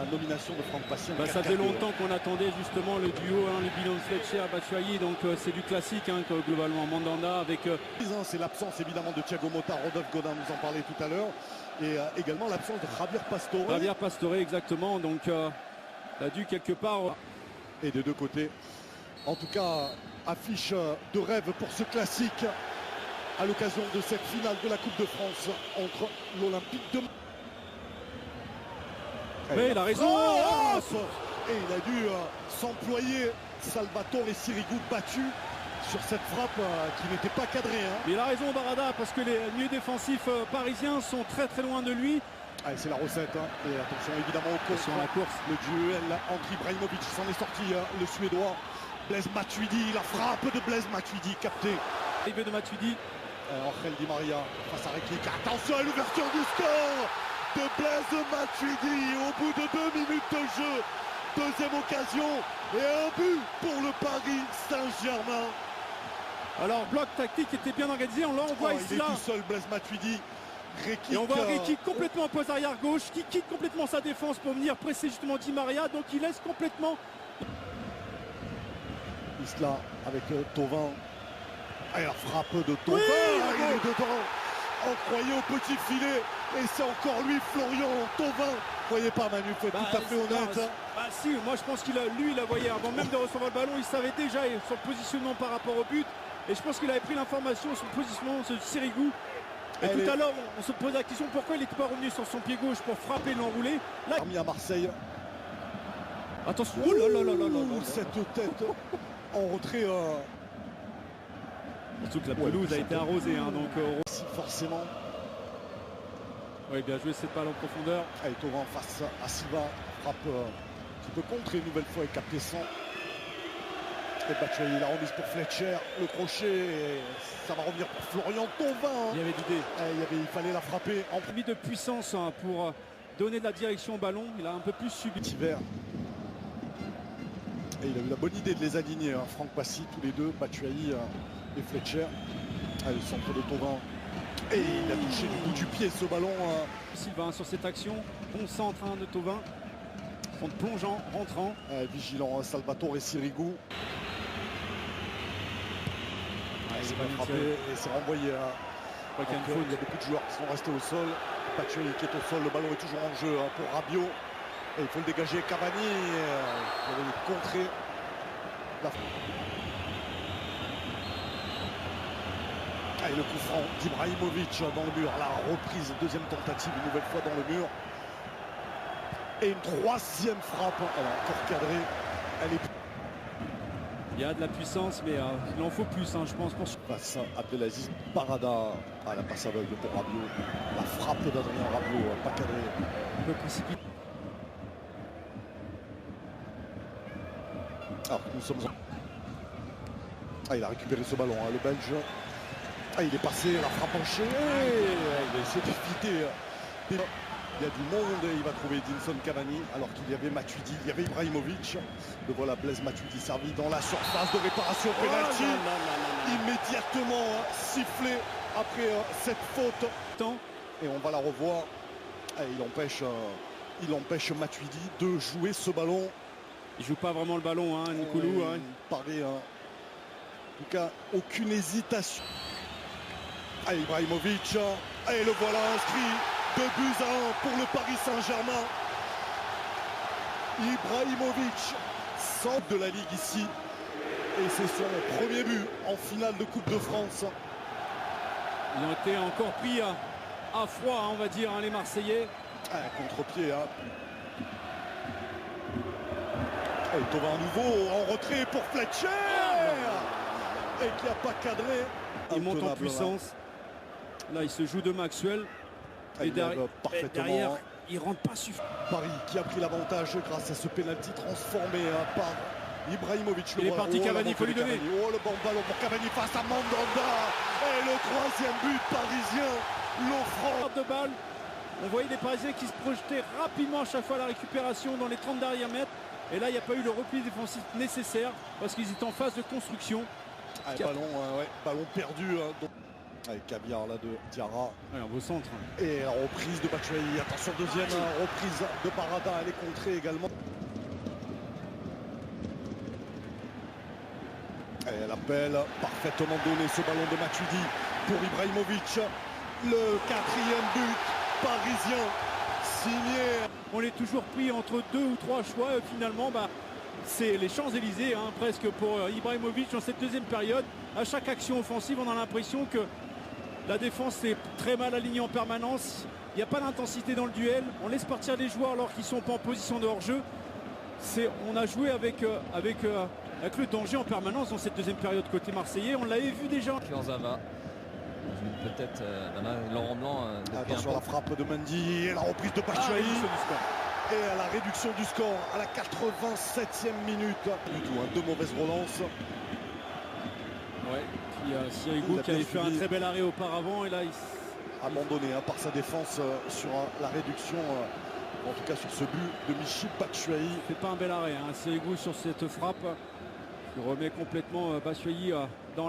nomination de Franck Passy. Ça faisait longtemps qu'on attendait justement le duo, le bilan Fletcher, Batshuayi, donc c'est du classique globalement. Mandanda avec... C'est l'absence évidemment de Thiago Motta, Rodolphe Godin nous en parlait tout à l'heure, et également l'absence de Javier Pastore. Javier Pastore exactement, donc il a dû quelque part... Et des deux côtés, en tout cas, affiche de rêve pour ce classique à l'occasion de cette finale de la Coupe de France entre l'Olympique de... Mais il a raison. Et il a dû s'employer. Salvatore Sirigu battu sur cette frappe qui n'était pas cadrée. Mais il a raison Barada, parce que les milieux défensifs parisiens sont très loin de lui. C'est la recette. Et attention évidemment au course. La course. Le duel entre Ibrahimovic, s'en est sorti le Suédois. Blaise Matuidi, la frappe de Blaise Matuidi captée. Arrivée de Matuidi. Angel Di Maria face à Rekik. Attention à l'ouverture du score de Blaise Matuidi au bout de 2 minutes de jeu. Deuxième occasion et un but pour le Paris Saint-Germain. Alors bloc tactique était bien organisé. On voit ici il est là. tout seul Blaise Matuidi. Rekik, et on voit Rekik complètement en poste arrière gauche qui quitte complètement sa défense pour venir presser justement Di Maria. Donc il laisse complètement. Isla avec Thauvin. Et la frappe de Thauvin, il est dedans. On croyait au petit filet. Et c'est encore lui, Florian Thauvin. Vous voyez pas Manu, faut être tout à fait honnête. Si, moi je pense qu'il la voyait avant même de recevoir le ballon. Il savait déjà son positionnement par rapport au but. Et je pense qu'il avait pris l'information, son positionnement, ce Sirigu. Et tout à l'heure, on se pose la question pourquoi il n'était pas revenu sur son pied gauche pour frapper l'enroulé. Là, remis à Marseille. Attention, cette tête en retrait. Surtout que la pelouse a été arrosée, donc forcément. Oui, bien joué cette balle en profondeur. Allez, Thauvin face à Silva, frappe qui peut contrer une nouvelle fois et capter son. Et Batshuayi, la remise pour Fletcher, le crochet, et ça va revenir pour Florian Thauvin. Il y avait d'idées. Il fallait la frapper. En plus de puissance pour donner de la direction au ballon, il a un peu plus subi. Hiver. Et il a eu la bonne idée de les aligner, Franck Passy, tous les deux, Batshuayi et Fletcher. Allez, le centre de Thauvin. Et il a touché du bout du pied ce ballon. Sylvain sur cette action. Bon centre de Thauvin. Fond plongeant, rentrant. Vigilant, Salvatore Sirigu. C'est mal frappé et c'est renvoyé. Il y a beaucoup de joueurs qui sont restés au sol. Batshuayi qui est au sol, le ballon est toujours en jeu pour Rabiot. Et il faut le dégager. Cavani pour le contrer. Et le coup franc d'Ibrahimovic dans le mur. La reprise, deuxième tentative, une nouvelle fois dans le mur. Et une troisième frappe. Elle a encore cadré. Elle est... Il y a de la puissance, mais il en faut plus, je pense. Face à Abdelaziz Barada. La passe aveugle pour Rabiot. La frappe d'Adrien Rabiot, pas cadré. Un peu précipité. Alors nous sommes il a récupéré ce ballon, le Belge. Il est passé, la frappe enchaînée. Il a essayé d'éviter. Il y a du monde et il va trouver Edinson Cavani alors qu'il y avait Matuidi, il y avait Ibrahimovic. Le voilà Blaise Matuidi servi dans la surface de réparation penalty. Immédiatement sifflé après cette faute. Et on va la revoir. Il empêche Matuidi de jouer ce ballon. Il joue pas vraiment le ballon, Nicolou. Paraît, en tout cas, aucune hésitation. Ibrahimovic, et le voilà inscrit. 2 buts à 1 pour le Paris Saint-Germain. Ibrahimovic sort de la Ligue ici. Et c'est son premier but en finale de Coupe de France. Ils ont été encore pris à froid, on va dire, les Marseillais. Contre-pied. Et Thauvin à nouveau en retrait pour Fletcher. Et qui n'a pas cadré. Il monte en puissance. Là, il se joue de Maxwell. Et derrière, il rentre pas suffisamment. Paris qui a pris l'avantage grâce à ce pénalty transformé par Ibrahimovic. Il est parti, Cavani, il faut lui donner. Le bon ballon pour Cavani face à Mandanda. Et le troisième but parisien. L'offrande de balle. On voyait les Parisiens qui se projetaient rapidement à chaque fois à la récupération dans les 30 derniers mètres. Et là, il n'y a pas eu le repli défensif nécessaire parce qu'ils étaient en phase de construction. Ballon perdu. Avec caviar là de Diarra. Ouais, un beau centre. Et la reprise de Batshuayi. Attention, deuxième reprise de Parada. Elle est contrée également. Et elle appelle parfaitement donné ce ballon de Matuidi pour Ibrahimovic. Le 4e but parisien signé. On est toujours pris entre 2 ou 3 choix. Finalement, c'est les Champs-Élysées presque pour Ibrahimovic dans cette deuxième période. À chaque action offensive, on a l'impression que la défense est très mal alignée en permanence. Il n'y a pas d'intensité dans le duel. On laisse partir les joueurs alors qu'ils ne sont pas en position de hors-jeu. On a joué avec le danger en permanence dans cette deuxième période côté marseillais. On l'avait vu déjà. Kurzawa. Peut-être Laurent Blanc. Attention à la frappe de Mendy et la reprise de Batshuayi. Et à la réduction du score à la 87e minute. Du tout, deux mauvaises relances. Ouais. Puis Sirigu qui avait fait un très bel arrêt auparavant et là il abandonné par sa défense sur la réduction, en tout cas sur ce but de Michy Batshuayi. C'est pas un bel arrêt, Sirigu sur cette frappe qui remet complètement Batshuayi dans